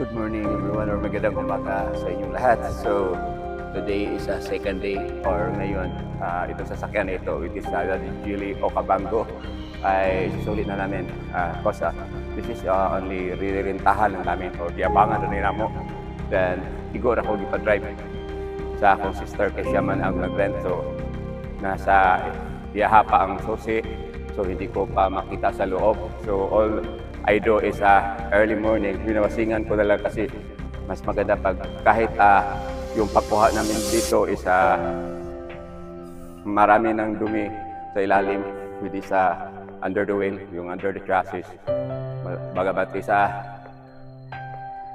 Good morning everyone or magandang umaga sa inyong lahat. So, today is a second day or ngayon, itong sasakyan na ito, which is Geely Okavango, ay susulit na namin. Because this is only ririntahan lang namin o diabangan na nila mo. Then, igor ako gipa-drive sa akong sister kasi siya man ang nag-rent. So, nasa iyaha pa ang susi. So, hindi ko pa makita sa loob. So, all I do is early morning, binawasingan ko na lang kasi mas maganda pag kahit yung pagkuha namin dito is marami ng dumi sa ilalim with this under the wheel, yung under the chassis. Bagamat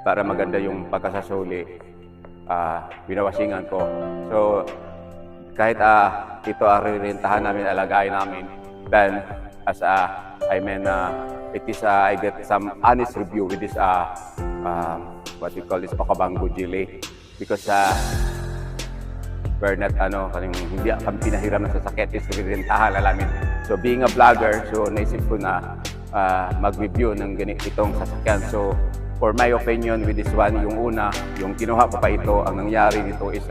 para maganda yung pagkasasuli, binawasingan ko. So kahit ito rirentahan namin, alagayin namin, then as it is I get some honest review with this what we call this Okavango Geely because we're not hindi kami pinahiram ng sasakyan, is rirentahan namin. So being a vlogger, so naisip ko na mag-review ng itong sasakyan. So for my opinion with this one, yung una, yung kinuha ko pa ito, ang nangyari nito is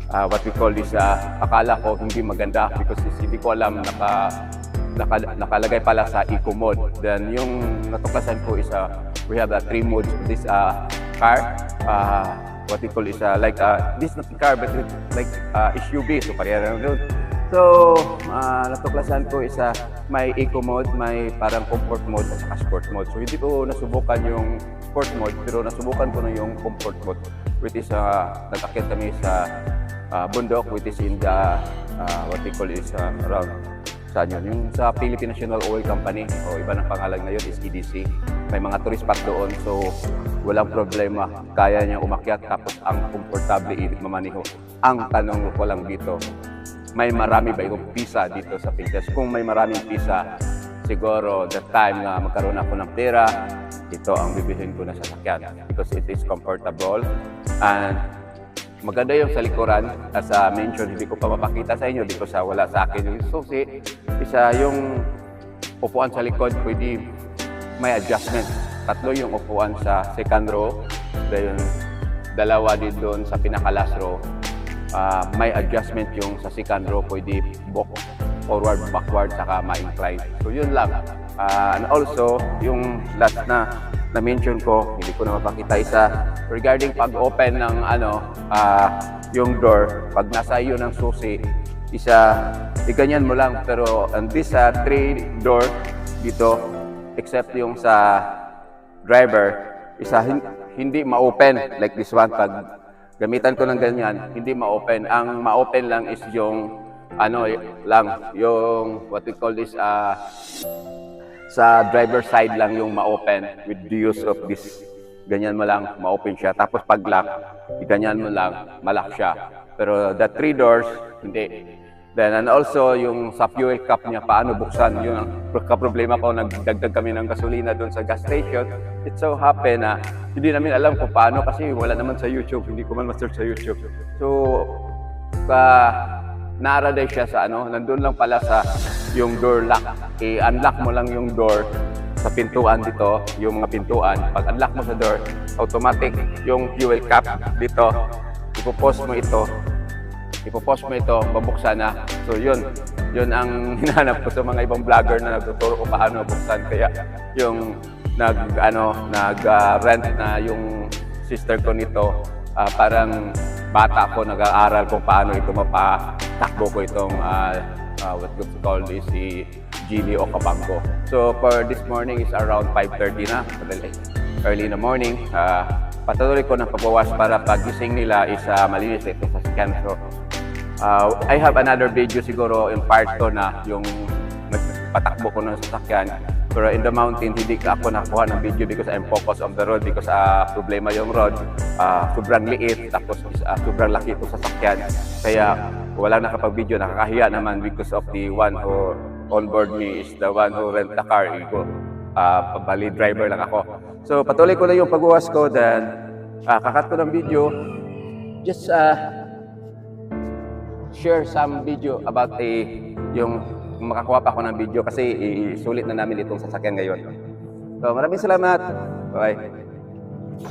what we call this, akala ko hindi maganda because hindi ko alam nakalagay pala sa eco mode. Then yung natuklasan ko is we have 3 modes for this car. What we call is like this not car but like SUV, so pareha na doon. So natuklasan ko is may eco mode, may parang comfort mode at saka sport mode. So hindi ko nasubukan yung sport mode pero nasubukan ko na yung comfort mode, which is nag-akyat kami sa bundok, which is in the what we call is around saan yun? Yung sa Philippine National Oil Company o iba ng pangalan na yun is EDC. May mga tourist spot doon, so walang problema, kaya niya umakyat tapos ang komportable mamaniho. Ang tanong ko lang dito, may marami ba itong pisa dito sa Pilipinas? Kung may maraming pisa, siguro the time na magkaroon ako ng pera, ito ang bibilhin ko na sasakyan because it is comfortable and maganda yung sa likuran. As mentioned, hindi ko pa mapakita sa inyo because wala sa akin yung susi. Isa yung upuan sa likod, pwede may adjustment. 3 yung upuan sa second row. Then 2 din doon sa pinaka-last row. May adjustment yung sa second row, pwede forward, backward, saka ma-incline. So yun lang. And also, yung last na mention ko, hindi ko na mapakita, isa regarding pag-open ng yung door, pag nasa iyo ng susi, iganyan mo lang. Pero and this 3 door dito, except yung sa driver, hindi ma-open like this one. Pag gamitan ko ng ganyan, hindi ma-open. Ang ma-open lang is yung yung what we call this sa driver side lang yung ma-open with the use of this. Ganyan mo lang, ma-open siya. Tapos pag lock, ganyan mo lang, ma-lock siya. Pero the 3 doors, hindi. Then and also yung sa fuel cap niya, paano buksan, yun ang problema ko. Nagdagdag kami ng gasolina doon sa gas station. It so happen na hindi namin alam kung paano kasi wala naman sa YouTube, hindi ko man ma-search sa YouTube. So naraday siya sa nandun lang pala sa yung door lock. I-unlock mo lang yung door sa pintuan dito, yung mga pintuan. Pag unlock mo sa door, automatic yung fuel cap dito. Ipopost mo ito, babuksan na. So yun ang hinahanap ko sa mga ibang vlogger na nagtuturo ko paano buksan. Kaya yung nag-rent na yung sister ko nito, parang bata ko, nag-aaral kung paano ito mapatakbo ko itong what we call this si Geely Okavango. So for this morning is around 5:30 na, early in the morning. Patuloy ko ng pagbawas para pagising nila is malinis ito sa sasakyan. So I have another video siguro in part ko na yung patakbo ko ng sasakyan. Pero in the mountain, hindi ako nakuha ng video because I'm focused on the road because problema yung road. Sobrang liit, tapos sobrang laki ito sa sasakyan. Kaya wala nakapag-video, nakakahiya naman because of the one who on board me is the one who rent the car. Bali driver lang ako. So patuloy ko na yung pagbuwas ko, then kakat ko ng video. Just share some video about yung makakuha pa ako ng video kasi isulit na namin itong sasakyan ngayon. So maraming salamat. Bye. Yan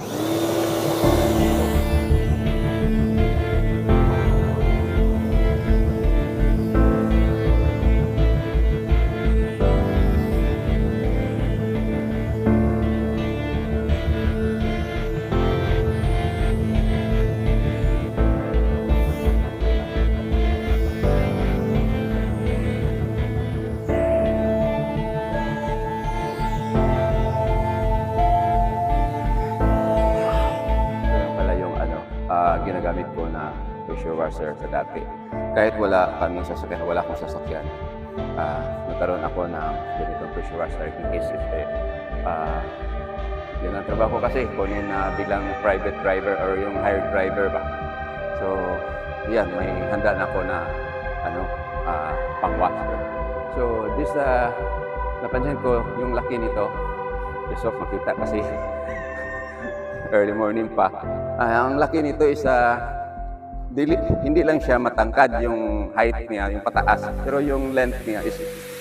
pala yung ginagamit ko na pressure washer sa dati. Kahit wala kaming sasakyan, wala akong sasakyan, nagkaroon ako ng ganitong pressure washer in case yun ang trabaho ko kasi kunin na bilang private driver or yung hired driver ba. So, yan, may handa na ako na pang-washer. So, this, napansin ko yung laki nito. Just off makita kasi early morning pa. Ang laki nito is hindi lang siya matangkad yung height niya, yung pataas, pero yung length niya is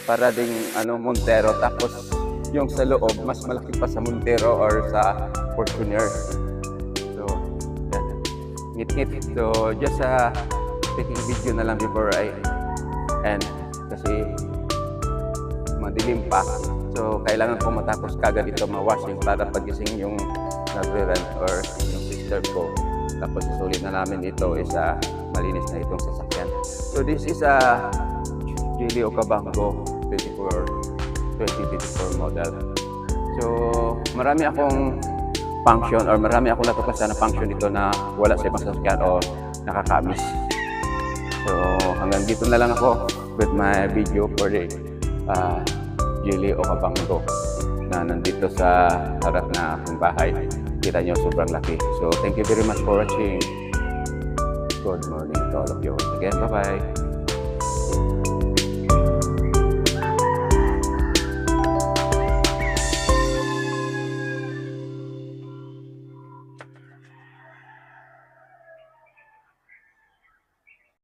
para ding Montero, tapos yung sa loob mas malaki pa sa Montero or sa Fortuner. So, yan. Ngit-ngit. So, just taking video na lang before I end kasi madilim pa. So, kailangan ko matapos kagad ito ma-washing para pagising yung nagre-rent or yung sister ko. Tapos isulit na namin ito is malinis na itong sasakyan. So, this is Geely Okavango 2024 model. So, marami akong function or marami akong natuklasan na function dito na wala sa ibang sasakyan o nakakamiss. So, hanggang dito na lang ako with my video for the Geely Okavango na nandito sa harap na aking bahay. Kita nyo, sobrang laki. So, thank you very much for watching. Good morning to all of you. Again, bye-bye.